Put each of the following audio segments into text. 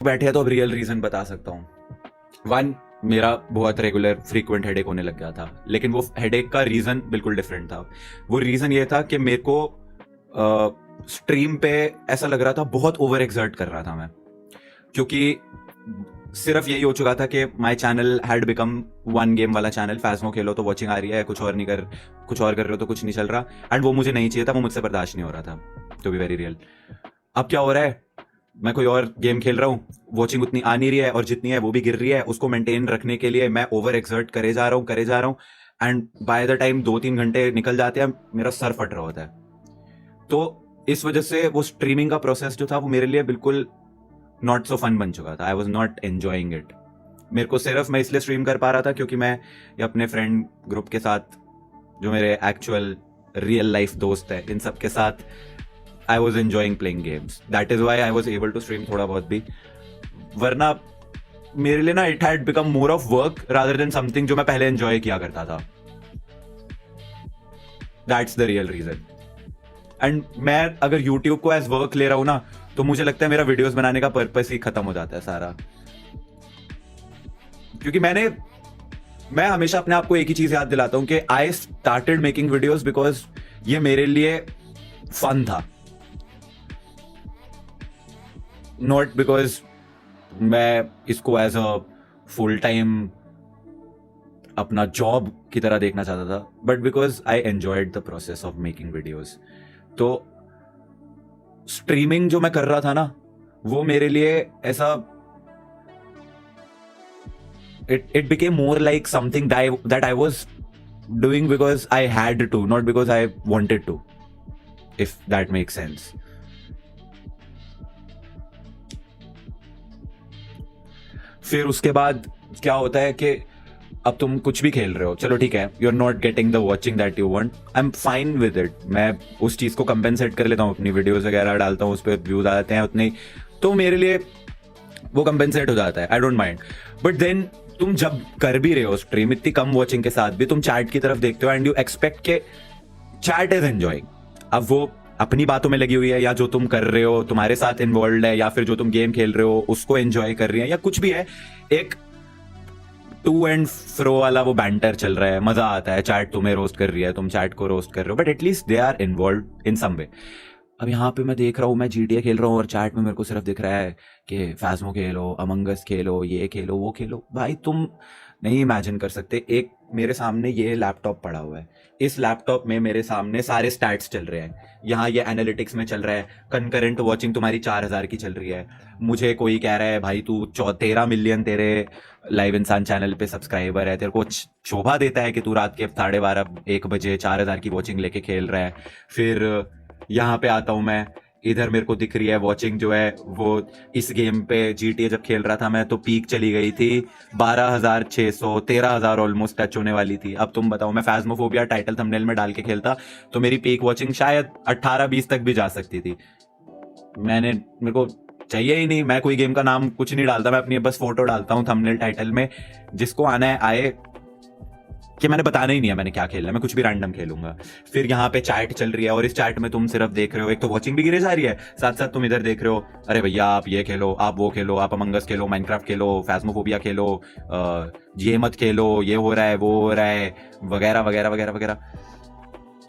बैठे हैं तो अब रियल रीजन बता सकता हूँ। वन, मेरा बहुत रेगुलर फ्रीक्वेंट हेडेक होने लग गया था, लेकिन वो हेडेक का रीजन बिल्कुल डिफरेंट था। वो रीजन ये था कि मेरे को स्ट्रीम पे ऐसा लग रहा था बहुत ओवर एक्सर्ट कर रहा था मैं, क्योंकि सिर्फ यही हो चुका था कि my channel had become one game वाला चैनल। फैज़मो खेलो तो वॉचिंग आ रही है, कुछ और कर रहे हो तो कुछ नहीं चल रहा, एंड वो मुझे नहीं चाहिए था, वो मुझसे बर्दाश्त नहीं हो रहा था, टू बी वेरी रियल। अब क्या हो रहा है, मैं कोई और गेम खेल रहा हूँ, वॉचिंग उतनी आ नहीं रही है, और जितनी है वो भी गिर रही है। उसको मेंटेन रखने के लिए मैं ओवर एक्सर्ट करे जा रहा हूँ, एंड बाय द टाइम 2-3 घंटे निकल जाते हैं, मेरा सर फट रहा होता है। तो इस वजह से वो स्ट्रीमिंग का प्रोसेस जो था वो मेरे लिए बिल्कुल नॉट सो फन बन चुका था। I was not enjoying it. मेरे को सिर्फ मैं इसलिए स्ट्रीम कर पा रहा था क्योंकि मैं अपने फ्रेंड ग्रुप के साथ, जो मेरे एक्चुअल रियल लाइफ दोस्त है, इन सब के साथ I was enjoying playing games. That is why I was able to stream थोड़ा बहुत भी। वरना मेरे लिए ना it had become more of work rather than something जो मैं पहले enjoy किया करता था। That's the real reason. And मैं अगर YouTube को as work ले रहा हूँ ना, तो मुझे लगता है मेरा वीडियोस बनाने का पर्पस ही खत्म हो जाता है सारा। क्योंकि मैं हमेशा अपने आप को एक ही चीज याद दिलाता हूँ कि I started making videos because ये मेरे लिए फन था, नॉट बिकॉज मैं इसको एज अ फुल टाइम अपना जॉब की तरह देखना चाहता था, but because I enjoyed the process of making videos. तो स्ट्रीमिंग जो मैं कर रहा था ना, वो मेरे लिए ऐसा it became more like something that I was doing because I had to, not because I wanted to, if that make sense. फिर उसके बाद क्या होता है कि अब तुम कुछ भी खेल रहे हो, चलो ठीक है, you are not getting the watching that you want, I am fine with it. मैं उस चीज को कंपेंसेट कर लेता हूँ, अपनी वीडियोस वगैरह डालता हूँ, उस पर व्यूज आते हैं उतने, तो मेरे लिए वो कंपेंसेट हो जाता है, I don't mind. But then तुम जब कर भी रहे हो स्ट्रीम इतनी कम वॉचिंग के साथ भी, तुम चैट की तरफ देखते हो एंड यू एक्सपेक्ट के चैट इज एंजॉइंग। अब वो अपनी बातों में लगी हुई है, या जो तुम कर रहे हो तुम्हारे साथ इन्वॉल्व है, या फिर जो तुम गेम खेल रहे हो उसको एंजॉय कर रही है, या कुछ भी है, एक टू एंड फ्रो वाला वो बैंटर चल रहा है, मजा आता है। चैट तुम्हें रोस्ट कर रही है, तुम चैट को रोस्ट कर रहे हो, but at least they are involve in some way. अब यहाँ पे मैं देख रहा हूँ, मैं GTA खेल रहा हूँ और चैट में मेरे को सिर्फ दिख रहा है कि फैज़मो खेलो, अमंग अस खेलो, ये खेलो, वो खेलो। भाई तुम नहीं इमेजिन कर सकते, एक मेरे सामने ये लैपटॉप पड़ा हुआ है, इस लैपटॉप में मेरे सामने सारे स्टैट्स चल रहे हैं, यहाँ ये एनालिटिक्स में चल रहा है, कंकरेंट वॉचिंग तुम्हारी 4000 की चल रही है, मुझे कोई कह रहा है भाई तू 13 मिलियन तेरे लाइव इंसान चैनल पे सब्सक्राइबर है, तेरे को शोभा देता है कि तू रात के 12:30-1 बजे 4000 की वॉचिंग लेके खेल रहा है। फिर यहाँ पे आता हूँ मैं, इधर मेरे को दिख रही है वॉचिंग जो है वो, इस गेम पे GTA जब खेल रहा था मैं तो पीक चली गई थी 12,600, 13,000 ऑलमोस्ट टच होने वाली थी। अब तुम बताओ, मैं फैज़मोफोबिया टाइटल थंबनेल में डाल के खेलता तो मेरी पीक वॉचिंग शायद 18-20 तक भी जा सकती थी। मेरे को चाहिए ही नहीं, मैं कोई गेम का नाम कुछ नहीं डालता, मैं अपनी बस फोटो डालता हूँ थंबनेल टाइटल में, जिसको आना है आए, कि मैंने बताना ही नहीं है मैंने क्या खेलना है, मैं कुछ भी रैंडम खेलूंगा। फिर यहाँ पे चैट चल रही है और इस चैट में तुम सिर्फ देख रहे हो, एक तो वॉचिंग भी गिरे जा रही है, साथ साथ तुम इधर देख रहे हो, अरे भैया आप ये खेलो, आप वो खेलो, आप अमंग अस खेलो, माइनक्राफ्ट खेलो, फैज़मोफोबिया खेलो, ये मत खेलो, ये हो रहा है, वो हो रहा है, वगैरह वगैरह वगैरह वगैरह।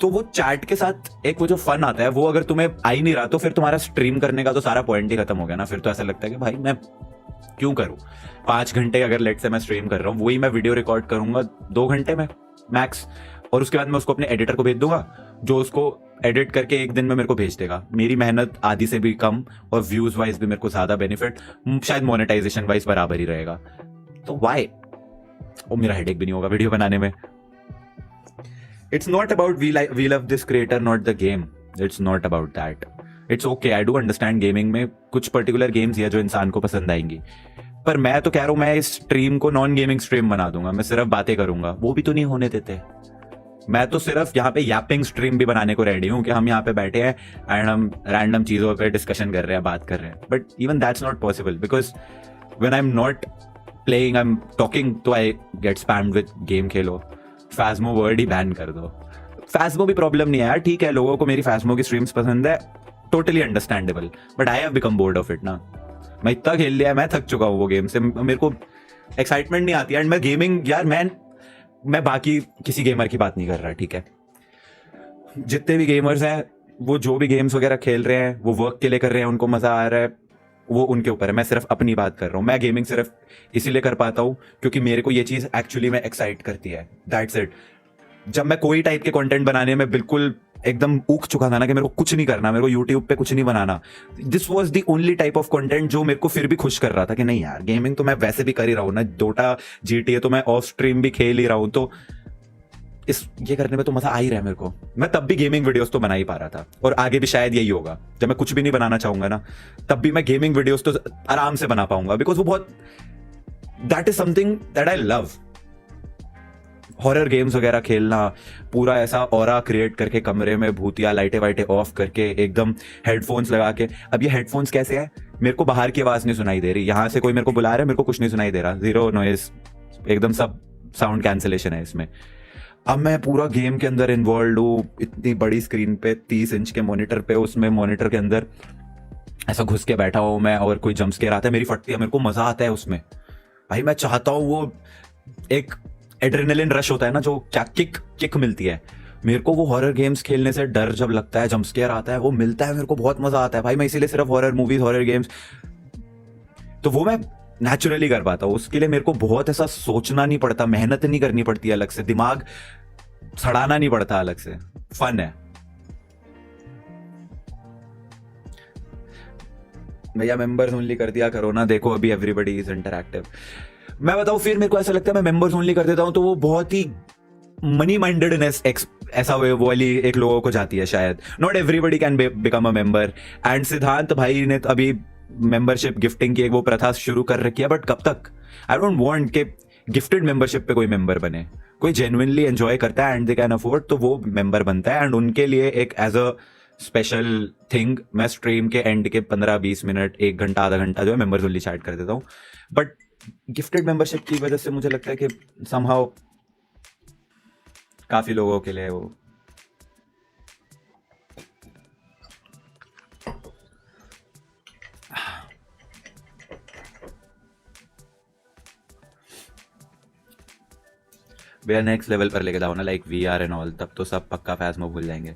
तो वो चैट के साथ एक वो जो फन आता है, वो अगर तुम्हें आ ही नहीं रहा तो फिर तुम्हारा स्ट्रीम करने का तो सारा पॉइंट ही खत्म हो गया ना। फिर तो ऐसा लगता है कि भाई मैं क्यों करूं। 5 घंटे अगर लेट से मैं स्ट्रीम कर रहा हूँ, वही मैं वीडियो रिकॉर्ड करूंगा 2 घंटे में मैक्स, और उसके बाद मैं उसको अपने एडिटर को भेज दूंगा, जो उसको एडिट करके 1 दिन में मेरे को भेज देगा। मेरी मेहनत आधी से भी कम और व्यूज वाइज भी मेरे को ज्यादा बेनिफिट, शायद मोनेटाइजेशन वाइज बराबर ही रहेगा। तो वाई, और मेरा हेडेक भी नहीं होगा वीडियो बनाने में। It's not about we love this creator not the game, it's not about that. It's okay, I do understand gaming में कुछ पर्टिकुलर गेम्स है जो इंसान को पसंद आएंगी, पर मैं तो कह रहा हूं मैं इस स्ट्रीम को नॉन गेमिंग स्ट्रीम बना दूंगा, मैं सिर्फ बातें करूंगा, वो भी तो नहीं होने देते। मैं तो सिर्फ यहाँ पे यापिंग स्ट्रीम भी बनाने को रेडी हूँ कि हम यहाँ पे बैठे हैं एंड हम रैंडम चीजों पे डिस्कशन कर रहे हैं, बात कर रहे हैं, but even that's not possible because when I am not playing, I am talking, तो I get spammed with game Khelo, फैज़मो word he ban कर दो। फैज़मो भी प्रॉब्लम नहीं है यार, ठीक है लोगों को मेरी फैज़मो की स्ट्रीम्स पसंद है, totally understandable, but I have become board of it ना। मैं इतना खेल लिया है, मैं थक चुका हूँ वो गेम से, मेरे को एक्साइटमेंट नहीं आती। एंड मैं गेमिंग यार, मैं बाकी किसी गेमर की बात नहीं कर रहा, ठीक है, जितने भी गेमर्स हैं वो जो भी गेम्स वगैरह खेल रहे हैं वो वर्क के लिए कर रहे हैं, उनको मजा आ रहा है, वो उनके ऊपर है। मैं सिर्फ अपनी बात कर रहा हूँ। मैं गेमिंग सिर्फ इसीलिए कर पाता हूँ क्योंकि मेरे को ये चीज एक्चुअली में एक्साइट करती है, दैट्स इट। जब मैं कोई टाइप के कंटेंट बनाने में बिल्कुल एकदम ऊख चुका था ना कि मेरे को कुछ नहीं करना, मेरे को यूट्यूब पे कुछ नहीं बनाना, this was the only type of content जो मेरे को फिर भी खुश कर रहा था कि नहीं यार, गेमिंग तो मैं वैसे भी कर ही रहा हूँ ना, डोटा GTA तो मैं ऑफ स्ट्रीम भी खेल ही रहा हूँ, तो ये करने में तो मजा आ ही रहा है मेरे को। मैं तब भी गेमिंग वीडियोस तो बना ही पा रहा था, और आगे भी शायद यही होगा। जब मैं कुछ भी नहीं बनाना चाहूंगा ना, तब भी मैं गेमिंग वीडियोस तो आराम से बना पाऊंगा, बिकॉज वो बहुत, that is something that I love. Horror games वगैरह खेलना, पूरा ऐसा ऑरा क्रिएट करके कमरे में भूतिया लाइटें वाइटें ऑफ करके एकदम हेडफोन्स लगा के। अब ये हेडफोन्स कैसे है, मेरे को बाहर की आवाज नहीं सुनाई दे रही, यहां से कोई मेरे को बुला रहा है, मेरे को कुछ नहीं सुनाई दे रहा, जीरो नॉइज, एकदम सब साउंड कैंसिलेशन है इसमें। अब मैं पूरा गेम के अंदर इन्वॉल्व हूँ, इतनी बड़ी स्क्रीन पे 30 इंच के मॉनिटर पे, उसमें मॉनिटर के अंदर ऐसा घुस के बैठा हूँ मैं, और कोई जंप स्केयर आता है, मेरी फटती है, मेरे को मजा आता है उसमें भाई। मैं चाहता हूँ वो एक एड्रेनलिन रश होता है ना, जो क्या किक मिलती है मेरे को, वो हॉरर गेम्स खेलने से डर जब लगता है, जंप स्केयर आता है, वो मिलता है मेरे को, बहुत मजा आता है भाई। मैं इसीलिए सिर्फ हॉरर मूवीज, हॉरर गेम्स, तो वो मैं नेचुरली कर पाता हूँ। उसके लिए मेरे को बहुत ऐसा सोचना नहीं पड़ता, मेहनत नहीं करनी पड़ती अलग से, दिमाग सड़ाना नहीं पड़ता अलग से, फन है भैया। मेंबर्स ओनली कर दिया करो ना, देखो अभी एवरीबॉडी इज इंटरैक्टिव। मैं बताऊं, फिर मेरे को ऐसा लगता है मैं मेंबर्स ओनली कर देता हूं तो वो बहुत ही मनी माइंडेडनेस ऐसा वो वाली एक लोगों को जाती है शायद। Not everybody can become a member. And सिद्धांत भाई ने अभी मेंबरशिप गिफ्टिंग की एक वो प्रथा शुरू कर रखी है, बट कब तक? आई डोंट वांट के गिफ्टेड मेंबरशिप पे कोई मेंबर बने। कोई जेन्युइनली एंजॉय करता है एंड दे कैन अफोर्ड, तो वो मेंबर बनता है। एंड उनके लिए एक एज अ स्पेशल थिंग मैं स्ट्रीम के एंड के 15-20 मिनट, 1 घंटा, आधा घंटा जो है मेंबर्स ओनली चैट कर देता हूँ। बट गिफ्टेड मेंबरशिप की वजह से मुझे लगता है कि समहाउ काफी लोगों के लिए वो भैया नेक्स्ट लेवल पर लेके जाओ ना, लाइक VR एंड ऑल, तब तो सब पक्का फैज़्मो भूल जाएंगे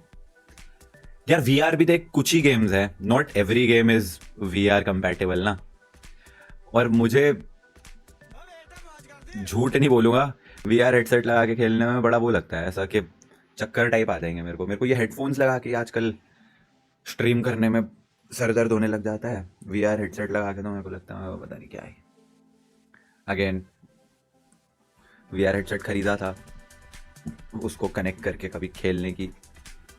यार। VR भी देख, कुछ ही गेम्स है, not every game is VR compatible ना। और मुझे झूठ नहीं बोलूंगा, VR हेडसेट लगा के खेलने में बड़ा वो लगता है, ऐसा कि चक्कर टाइप आ जाएंगे मेरे को। ये हेडफोन्स लगा के आजकल स्ट्रीम करने में सर दर्द होने लग जाता है। VR हेडसेट लगा के तो मेरे को लगता है पता नहीं क्या है। अगेन VR हेडसेट खरीदा था, उसको कनेक्ट करके कभी खेलने की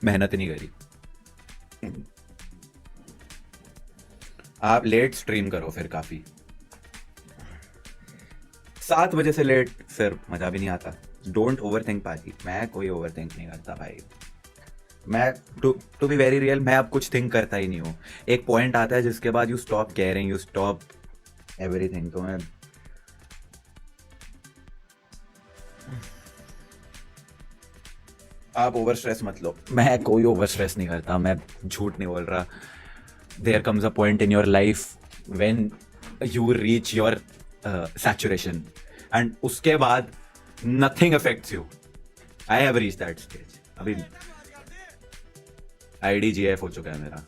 मेहनत नहीं करी। आप लेट स्ट्रीम करो फिर, काफी 7 बजे से लेट फिर मजा भी नहीं आता। डोंट ओवर थिंक पाजी, मैं कोई ओवर थिंक नहीं करता भाई। मैं टू बी वेरी रियल, मैं अब कुछ थिंक करता ही नहीं हूँ। एक पॉइंट आता है जिसके बाद you stop caring, you stop everything. तो मैं आप ओवर स्ट्रेस मत लो, मैं कोई ओवर स्ट्रेस नहीं करता, मैं झूठ नहीं बोल रहा। There comes a point in your life when you reach your saturation and उसके बाद nothing affects you. I have reach that stage. अभी IDGF हो चुका है मेरा।